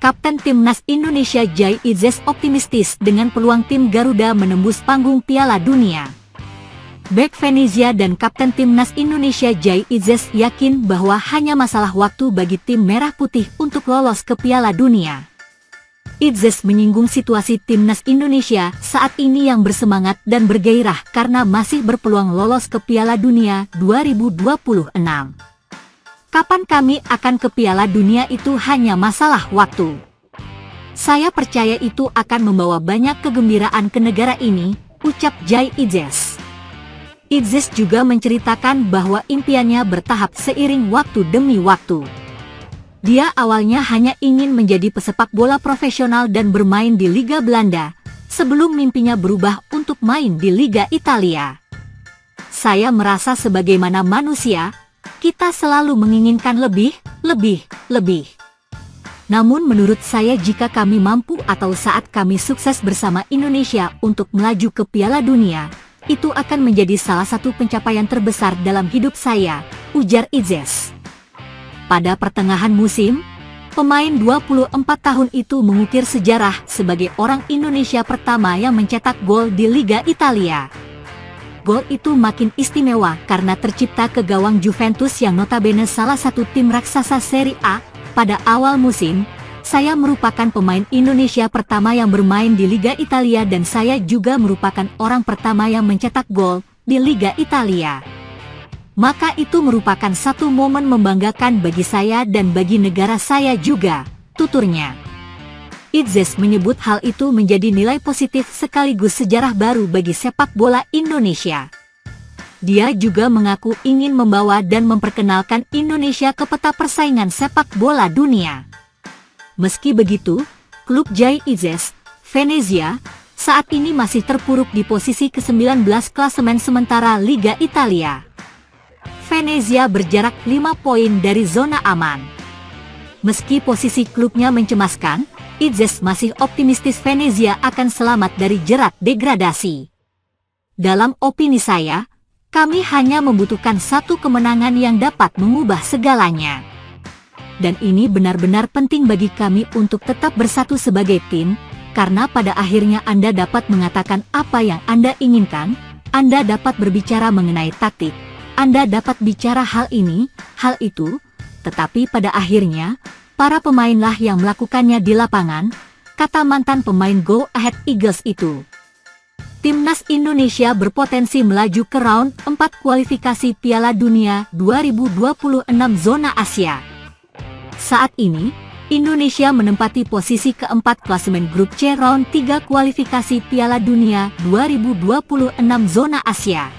Kapten Timnas Indonesia Jai Idzes optimistis dengan peluang tim Garuda menembus panggung Piala Dunia. Bek Venezia dan Kapten Timnas Indonesia Jai Idzes yakin bahwa hanya masalah waktu bagi tim Merah Putih untuk lolos ke Piala Dunia. Idzes menyinggung situasi Timnas Indonesia saat ini yang bersemangat dan bergairah karena masih berpeluang lolos ke Piala Dunia 2026. Kapan kami akan ke Piala Dunia itu hanya masalah waktu. Saya percaya itu akan membawa banyak kegembiraan ke negara ini, ucap Jai Idzes. Idzes juga menceritakan bahwa impiannya bertahap seiring waktu demi waktu. Dia awalnya hanya ingin menjadi pesepak bola profesional dan bermain di Liga Belanda, sebelum mimpinya berubah untuk main di Liga Italia. Saya merasa sebagaimana manusia, kita selalu menginginkan lebih. Namun menurut saya jika kami mampu atau saat kami sukses bersama Indonesia untuk melaju ke Piala Dunia, itu akan menjadi salah satu pencapaian terbesar dalam hidup saya, ujar Idzes. Pada pertengahan musim, pemain 24 tahun itu mengukir sejarah sebagai orang Indonesia pertama yang mencetak gol di Liga Italia. Gol itu makin istimewa karena tercipta ke gawang Juventus yang notabene salah satu tim raksasa Serie A. Pada awal musim, saya merupakan pemain Indonesia pertama yang bermain di Liga Italia dan saya juga merupakan orang pertama yang mencetak gol di Liga Italia. Maka itu merupakan satu momen membanggakan bagi saya dan bagi negara saya juga, tuturnya. Idzes menyebut hal itu menjadi nilai positif sekaligus sejarah baru bagi sepak bola Indonesia. Dia juga mengaku ingin membawa dan memperkenalkan Indonesia ke peta persaingan sepak bola dunia. Meski begitu, klub Jai Idzes, Venezia, saat ini masih terpuruk di posisi ke-19 klasemen sementara Liga Italia. Venezia berjarak 5 poin dari zona aman. Meski posisi klubnya mencemaskan, Idzes masih optimistis Venezia akan selamat dari jerat degradasi. Dalam opini saya, kami hanya membutuhkan satu kemenangan yang dapat mengubah segalanya. Dan ini benar-benar penting bagi kami untuk tetap bersatu sebagai tim, karena pada akhirnya Anda dapat mengatakan apa yang Anda inginkan, Anda dapat berbicara mengenai taktik, Anda dapat bicara hal ini, hal itu, tetapi pada akhirnya, para pemainlah yang melakukannya di lapangan, kata mantan pemain Go Ahead Eagles itu. Timnas Indonesia berpotensi melaju ke round 4 kualifikasi Piala Dunia 2026 zona Asia. Saat ini, Indonesia menempati posisi keempat klasemen grup C round 3 kualifikasi Piala Dunia 2026 zona Asia.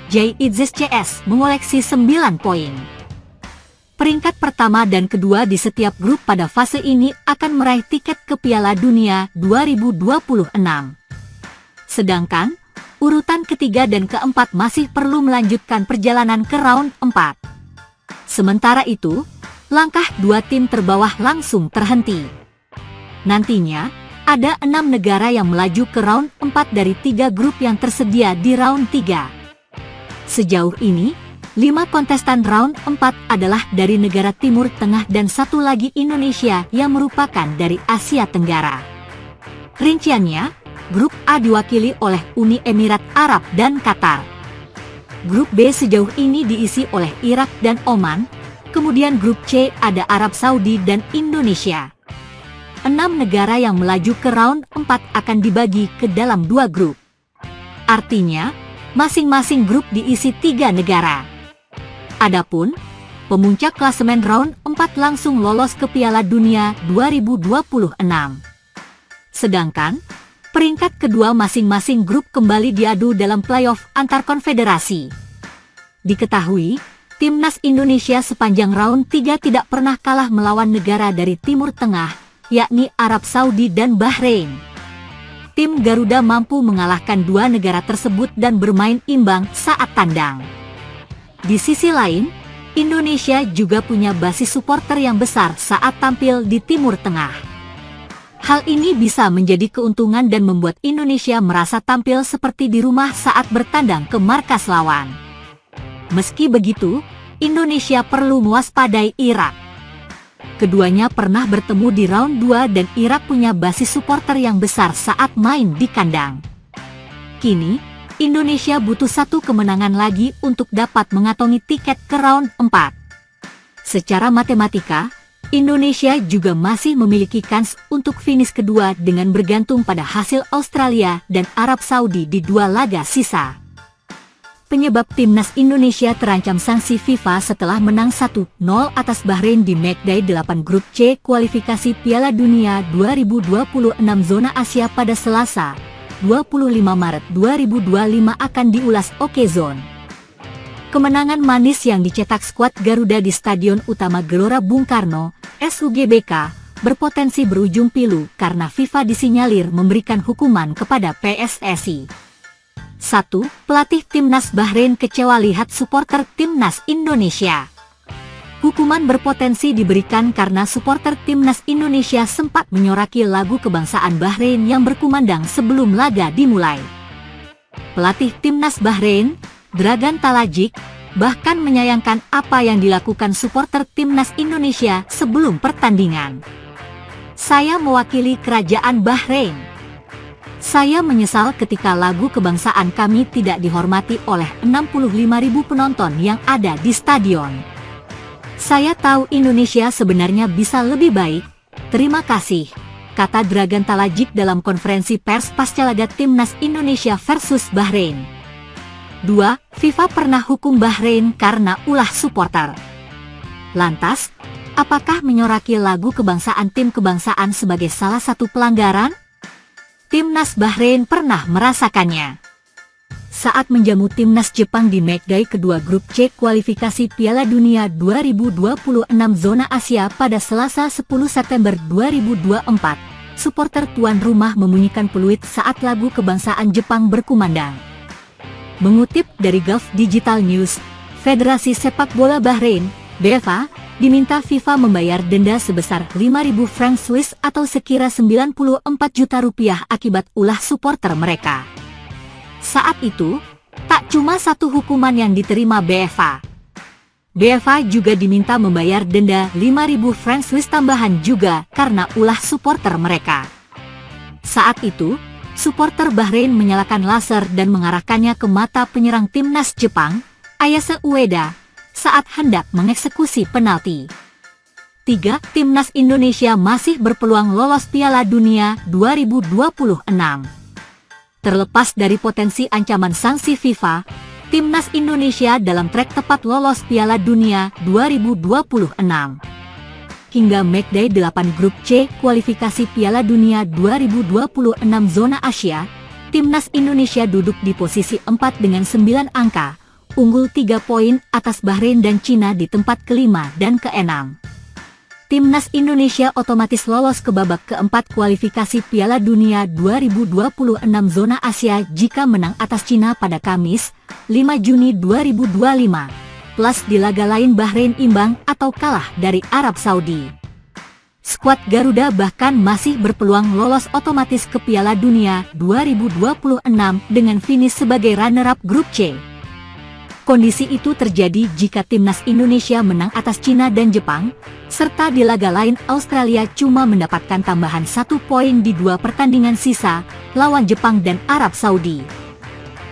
Jai Idzes CS mengoleksi 9 poin. Peringkat pertama dan kedua di setiap grup pada fase ini akan meraih tiket ke Piala Dunia 2026. Sedangkan, urutan ketiga dan keempat masih perlu melanjutkan perjalanan ke round 4. Sementara itu, langkah dua tim terbawah langsung terhenti. Nantinya, ada 6 negara yang melaju ke round 4 dari 3 grup yang tersedia di round 3. Sejauh ini, 5 kontestan round 4 adalah dari negara Timur Tengah dan satu lagi Indonesia yang merupakan dari Asia Tenggara. Rinciannya, grup A diwakili oleh Uni Emirat Arab dan Qatar. Grup B sejauh ini diisi oleh Irak dan Oman, kemudian grup C ada Arab Saudi dan Indonesia. 6 negara yang melaju ke round 4 akan dibagi ke dalam 2 grup. Artinya, masing-masing grup diisi 3 negara. Adapun, pemuncak klasemen round 4 langsung lolos ke Piala Dunia 2026. Sedangkan, peringkat kedua masing-masing grup kembali diadu dalam playoff antar konfederasi. Diketahui, Timnas Indonesia sepanjang round 3 tidak pernah kalah melawan negara dari Timur Tengah, yakni Arab Saudi dan Bahrain. Tim Garuda mampu mengalahkan 2 negara tersebut dan bermain imbang saat tandang. Di sisi lain, Indonesia juga punya basis supporter yang besar saat tampil di Timur Tengah. Hal ini bisa menjadi keuntungan dan membuat Indonesia merasa tampil seperti di rumah saat bertandang ke markas lawan. Meski begitu, Indonesia perlu mewaspadai Irak. Keduanya pernah bertemu di round 2 dan Irak punya basis supporter yang besar saat main di kandang. Kini, Indonesia butuh satu kemenangan lagi untuk dapat mengantongi tiket ke round 4. Secara matematika, Indonesia juga masih memiliki kans untuk finish kedua dengan bergantung pada hasil Australia dan Arab Saudi di 2 laga sisa. Penyebab timnas Indonesia terancam sanksi FIFA setelah menang 1-0 atas Bahrain di matchday 8 grup C kualifikasi Piala Dunia 2026 zona Asia pada Selasa, 25 Maret 2025 akan diulas Okezone. Kemenangan manis yang dicetak skuad Garuda di Stadion Utama Gelora Bung Karno, SUGBK, berpotensi berujung pilu karena FIFA disinyalir memberikan hukuman kepada PSSI. 1. Pelatih Timnas Bahrain kecewa lihat supporter Timnas Indonesia. Hukuman berpotensi diberikan karena supporter Timnas Indonesia sempat menyoraki lagu kebangsaan Bahrain yang berkumandang sebelum laga dimulai. Pelatih Timnas Bahrain, Dragan Talajic, bahkan menyayangkan apa yang dilakukan supporter Timnas Indonesia sebelum pertandingan. "Saya mewakili kerajaan Bahrain. Saya menyesal ketika lagu kebangsaan kami tidak dihormati oleh 65.000 penonton yang ada di stadion. Saya tahu Indonesia sebenarnya bisa lebih baik. Terima kasih," kata Dragan Talajic dalam konferensi pers pasca laga Timnas Indonesia versus Bahrain. 2. FIFA pernah hukum Bahrain karena ulah supporter. Lantas, apakah menyoraki lagu kebangsaan tim kebangsaan sebagai salah satu pelanggaran? Timnas Bahrain pernah merasakannya. Saat menjamu timnas Jepang di matchday kedua grup C kualifikasi Piala Dunia 2026 zona Asia pada Selasa 10 September 2024, supporter tuan rumah membunyikan peluit saat lagu kebangsaan Jepang berkumandang. Mengutip dari Gulf Digital News, Federasi Sepak Bola Bahrain, BFA, diminta FIFA membayar denda sebesar 5.000 franc Swiss atau sekira 94 juta rupiah akibat ulah supporter mereka. Saat itu, tak cuma satu hukuman yang diterima BFA. BFA juga diminta membayar denda 5.000 franc Swiss tambahan juga karena ulah supporter mereka. Saat itu, supporter Bahrain menyalakan laser dan mengarahkannya ke mata penyerang timnas Jepang, Ayase Ueda, saat hendak mengeksekusi penalti. 3. Timnas Indonesia masih berpeluang lolos Piala Dunia 2026. Terlepas dari potensi ancaman sanksi FIFA, Timnas Indonesia dalam trek tepat lolos Piala Dunia 2026. Hingga matchday 8 grup C kualifikasi Piala Dunia 2026 zona Asia, Timnas Indonesia duduk di posisi 4 dengan 9 angka, unggul 3 poin atas Bahrain dan Cina di tempat kelima dan keenam. Timnas Indonesia otomatis lolos ke babak keempat kualifikasi Piala Dunia 2026 zona Asia jika menang atas Cina pada Kamis, 5 Juni 2025, plus di laga lain Bahrain imbang atau kalah dari Arab Saudi. Skuad Garuda bahkan masih berpeluang lolos otomatis ke Piala Dunia 2026 dengan finish sebagai runner-up grup C. Kondisi itu terjadi jika timnas Indonesia menang atas Cina dan Jepang, serta di laga lain Australia cuma mendapatkan tambahan 1 poin di 2 pertandingan sisa, lawan Jepang dan Arab Saudi.